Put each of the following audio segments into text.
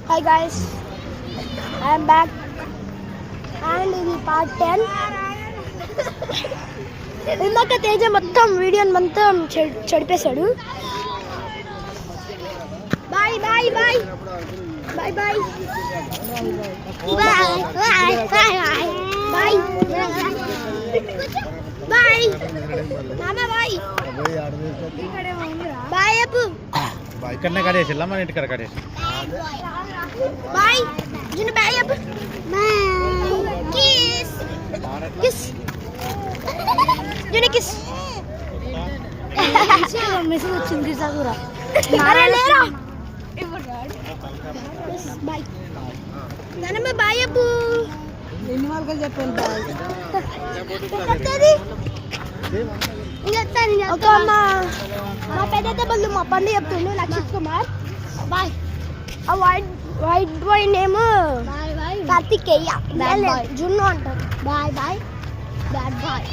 Hi guys, I am back and ఇది part 10. ఇందాక తేజ మొత్తం వీడియోని మొత్తం చెడిపేశాడు. Bye bye bye bye bye bye bye bye bye మామ బాయ్ బాయ్ అప్పు బాయ్ కన్నా కడేసి మన ఇంటి కడ కడేసి బాయ్ జును బాయ్ అప్పు కిస్ కిస్ జును కిస్ మెసేజ్ వచ్చింది చదువురా అరే లేరా బాయ్ నానమ్మ బాయ్ అప్పు ఎన్ని మార్కులు చెప్పాను బాయ్ ఒక మా పెద్ద బళ్ళు మా పండు చెప్తుండు లక్షిత్ కుమార్ బాయ్ ఆ వైట్ బాయ్ నేమ్ కార్తికేయ జున్ను అంటారు బాయ్ బాయ్ బ్యాడ్ బాయ్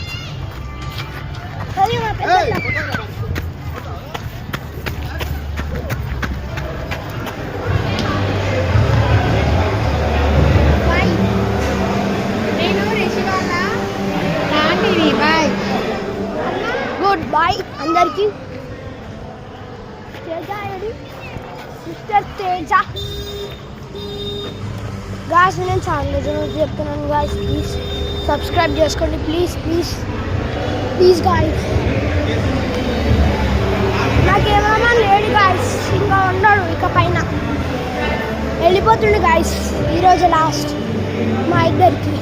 మా పెద్ద గుడ్ బాయ్ అందరికి సిస్టర్ తేజ గాయస్ నేను చాలా నిజంగా చెప్తున్నాను గాయస్ ప్లీజ్ సబ్స్క్రైబ్ చేసుకోండి ప్లీజ్ ప్లీజ్ ప్లీజ్ గాయస్ నాకేమన్నా లేడు గాయస్ ఇంకా ఉన్నాడు ఇక పైన వెళ్ళిపోతుండు గాయస్ ఈరోజు లాస్ట్ మా ఇద్దరికి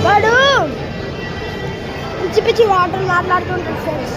వాడు పిచ్చి పిచ్చి వాటర్ మాట్లాడుతుంటాడు ఫ్రెండ్స్